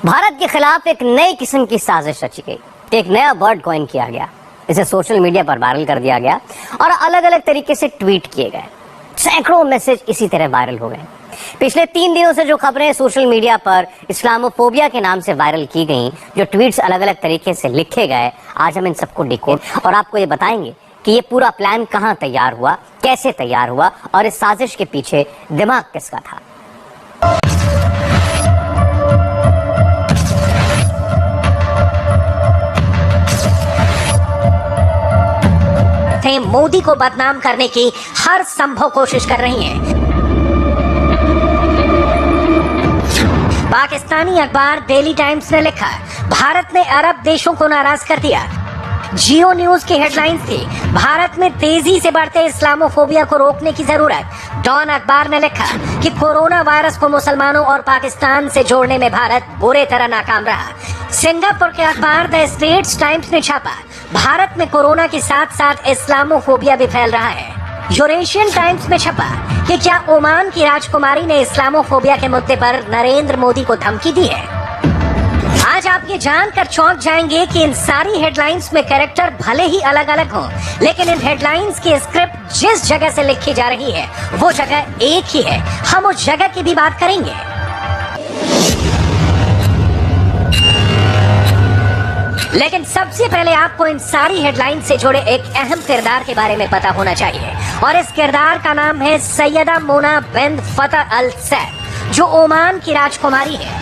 भारत के खिलाफ एक नई किस्म की साजिश रची गई। एक नया वर्ड कॉइन किया गया, इसे सोशल मीडिया पर वायरल कर दिया गया और अलग अलग तरीके से ट्वीट किए गए। सैकड़ों मैसेज इसी तरह वायरल हो गए। पिछले 3 दिनों से जो खबरें सोशल मीडिया पर इस्लामोफोबिया के नाम से वायरल की गई, जो ट्वीट्स अलग अलग तरीके से लिखे गए, आज हम इन सबको डिकोड और आपको ये बताएंगे कि ये पूरा प्लान कहाँ तैयार हुआ, कैसे तैयार हुआ और इस साजिश के पीछे दिमाग किसका था। मोदी को बदनाम करने की हर संभव कोशिश कर रही हैं। पाकिस्तानी अखबार डेली टाइम्स ने लिखा, भारत ने अरब देशों को नाराज कर दिया। जियो न्यूज की हेडलाइंस थी, भारत में तेजी से बढ़ते इस्लामोफोबिया को रोकने की जरूरत। डॉन अखबार ने लिखा कि कोरोना वायरस को मुसलमानों और पाकिस्तान से जोड़ने में भारत बुरी तरह नाकाम रहा। सिंगापुर के अखबार द स्ट्रेट्स टाइम्स ने छापा, भारत में कोरोना के साथ साथ इस्लामोफोबिया भी फैल रहा है। यूरेशियन टाइम्स में छपा कि क्या ओमान की राजकुमारी ने इस्लामोफोबिया के मुद्दे पर नरेंद्र मोदी को धमकी दी है। आज आप ये जानकर चौंक जाएंगे कि इन सारी हेडलाइंस में कैरेक्टर भले ही अलग अलग हों, लेकिन इन हेडलाइंस की स्क्रिप्ट जिस जगह से लिखी जा रही है वो जगह एक ही है। हम उस जगह की भी बात करेंगे। लेकिन सबसे पहले आपको इन सारी हेडलाइन से जुड़े एक अहम किरदार के बारे में पता होना चाहिए और इस किरदार का नाम है सैयदा मोना बिन फतह अल सैद, जो ओमान की राजकुमारी है।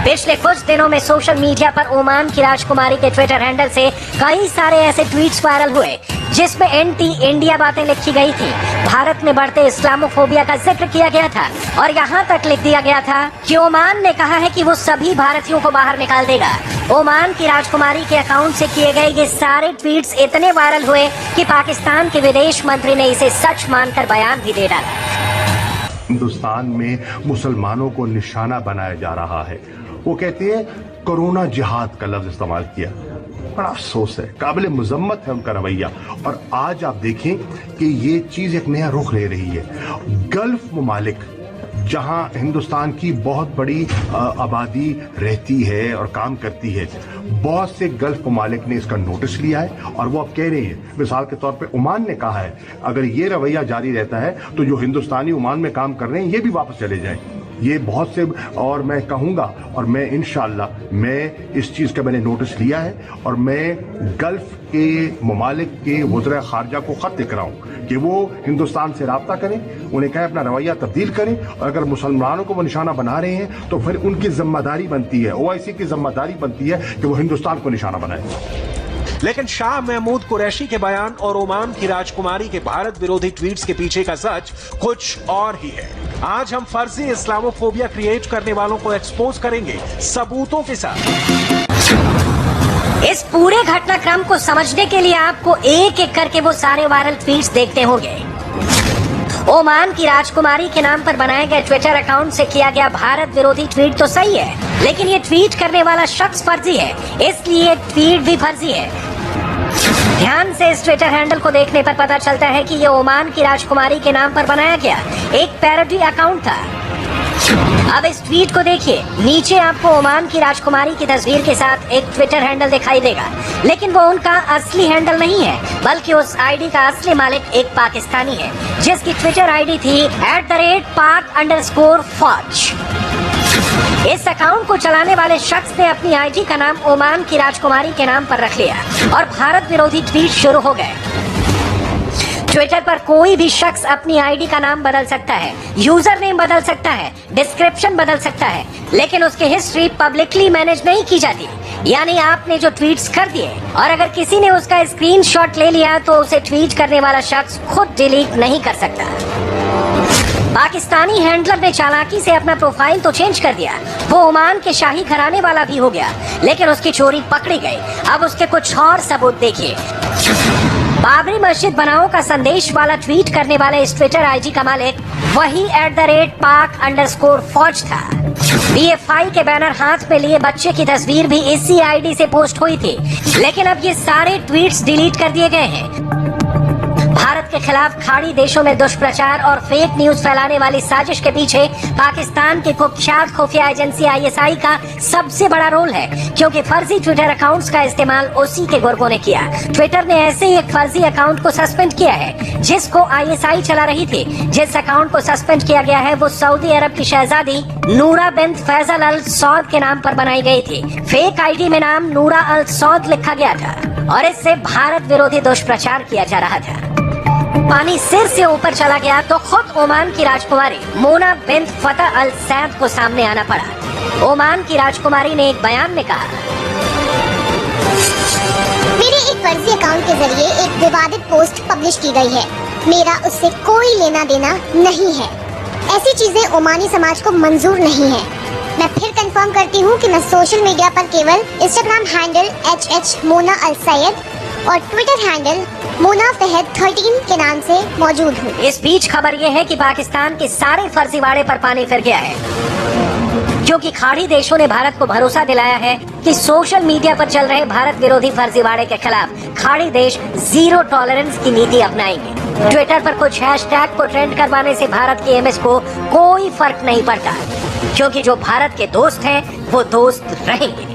पिछले कुछ दिनों में सोशल मीडिया पर ओमान की राजकुमारी के ट्विटर हैंडल से कई सारे ऐसे ट्वीट्स वायरल हुए जिसमें एंटी इंडिया बातें लिखी गई थी। भारत में बढ़ते इस्लामोफोबिया का जिक्र किया गया था और यहाँ तक लिख दिया गया था कि ओमान ने कहा है कि वो सभी भारतीयों को बाहर निकाल देगा। ओमान की राजकुमारी के अकाउंट से किए गए ये सारे ट्वीट्स इतने वायरल हुए कि पाकिस्तान के विदेश मंत्री ने इसे सच मानकर बयान भी दे डाला। हिंदुस्तान में मुसलमानों को निशाना बनाया जा रहा है। वो कहते हैं कोरोना जिहाद का लफ्ज इस्तेमाल किया। बड़ा अफसोस है, काबिल मुजम्मत है उनका रवैया। और आज आप देखें कि ये चीज एक नया रुख ले रही है। गल्फ ममालिक जहां हिंदुस्तान की बहुत बड़ी आबादी रहती है और काम करती है, बहुत से गल्फ ममालिक ने इसका नोटिस लिया है और वो अब कह रहे हैं, मिसाल के तौर पे ओमान ने कहा है अगर ये रवैया जारी रहता है तो जो हिंदुस्तानी ओमान में काम कर रहे हैं ये भी वापस चले जाएं। ये बहुत से, और मैं कहूंगा और मैं इंशाअल्लाह मैं इस चीज का मैंने नोटिस लिया है और मैं गल्फ के ममालिक के वज़ीर खारजा को खत लिख रहा हूं कि वो हिंदुस्तान से राब्ता करें, उन्हें कहें अपना रवैया तब्दील करें और अगर मुसलमानों को वो निशाना बना रहे हैं तो फिर उनकी जिम्मेदारी बनती है, OIC की जिम्मेदारी बनती है कि वो हिंदुस्तान को निशाना बनाए। लेकिन शाह महमूद कुरैशी के बयान और ओमान की राजकुमारी के भारत विरोधी ट्वीट्स के पीछे का सच कुछ और ही है। आज हम फर्जी इस्लामोफोबिया क्रिएट करने वालों को एक्सपोज करेंगे सबूतों के साथ। इस पूरे घटनाक्रम को समझने के लिए आपको एक एक करके वो सारे वायरल ट्वीट्स देखते होंगे। ओमान की राजकुमारी के नाम पर बनाए गए ट्विटर अकाउंट से किया गया भारत विरोधी ट्वीट तो सही है, लेकिन ये ट्वीट करने वाला शख्स फर्जी है, इसलिए ट्वीट भी फर्जी है। ध्यान से इस ट्विटर हैंडल को देखने पर पता चलता है कि ये ओमान की राजकुमारी के नाम पर बनाया गया एक पैरोडी अकाउंट था। अब इस ट्वीट को देखिए, नीचे आपको ओमान की राजकुमारी की तस्वीर के साथ एक ट्विटर हैंडल दिखाई देगा, लेकिन वो उनका असली हैंडल नहीं है, बल्कि उस आईडी का असली मालिक एक पाकिस्तानी है जिसकी ट्विटर आईडी थी @pak_फौज। इस अकाउंट को चलाने वाले शख्स ने अपनी आईडी का नाम ओमान की राजकुमारी के नाम पर रख लिया और भारत विरोधी ट्वीट शुरू हो गए। ट्विटर पर कोई भी शख्स अपनी आईडी का नाम बदल सकता है, यूजर नेम बदल सकता है, डिस्क्रिप्शन बदल सकता है, लेकिन उसकी हिस्ट्री पब्लिकली मैनेज नहीं की जाती। यानी आपने जो ट्वीट्स कर दिए और अगर किसी ने उसका स्क्रीनशॉट ले लिया तो उसे ट्वीट करने वाला शख्स खुद डिलीट नहीं कर सकता। पाकिस्तानी हैंडलर ने चालाकी से अपना प्रोफाइल तो चेंज कर दिया, वो ओमान के शाही घराने वाला भी हो गया, लेकिन उसकी चोरी पकड़ी गई। अब उसके कुछ और सबूत देखिए। बाबरी मस्जिद बनाओ का संदेश वाला ट्वीट करने वाले इस ट्विटर आईडी का मालिक वही @pak_फौज था। BFI के बैनर हाथ में लिए बच्चे की तस्वीर भी इसी आईडी से पोस्ट हुई थी, लेकिन अब ये सारे ट्वीट्स डिलीट कर दिए गए हैं। भारत के खिलाफ खाड़ी देशों में दुष्प्रचार और फेक न्यूज फैलाने वाली साजिश के पीछे पाकिस्तान की कुख्यात खुफिया एजेंसी ISI का सबसे बड़ा रोल है, क्योंकि फर्जी ट्विटर अकाउंट्स का इस्तेमाल उसी के गुर्गों ने किया। ट्विटर ने ऐसे ही एक फर्जी अकाउंट को सस्पेंड किया है जिसको ISI चला रही थी। जिस अकाउंट को सस्पेंड किया गया है वो सऊदी अरब की शहजादी नूरा बिन्त फैसल अल सौद के नाम पर बनाई गई थी। फेक ID में नाम नूरा अल सौद लिखा गया था और इससे भारत विरोधी दुष्प्रचार किया जा रहा था। पानी सिर से ऊपर चला गया तो खुद ओमान की राजकुमारी मोना बिन्त फतह अल सैद को सामने आना पड़ा। ओमान की राजकुमारी ने एक बयान में कहा, मेरे एक फर्जी अकाउंट के जरिए एक विवादित पोस्ट पब्लिश की गई है। मेरा उससे कोई लेना देना नहीं है। ऐसी चीजें ओमानी समाज को मंजूर नहीं है। मैं फिर कंफर्म करती हूँ कि मैं सोशल मीडिया पर केवल इंस्टाग्राम हैंडल HH मोना अल सैद और ट्विटर हैंडल मोना फहद 13 के नाम से मौजूद हूँ। इस बीच खबर यह है कि पाकिस्तान के सारे फर्जीवाड़े पर पानी फिर गया है, क्योंकि खाड़ी देशों ने भारत को भरोसा दिलाया है कि सोशल मीडिया पर चल रहे भारत विरोधी फर्जीवाड़े के खिलाफ खाड़ी देश जीरो टॉलरेंस की नीति अपनाएंगे। ट्विटर पर कुछ हैशटैग को ट्रेंड करवाने से भारत की इमेज को कोई फर्क नहीं पड़ता, क्योंकि जो भारत के दोस्त हैं वो दोस्त रहेंगे।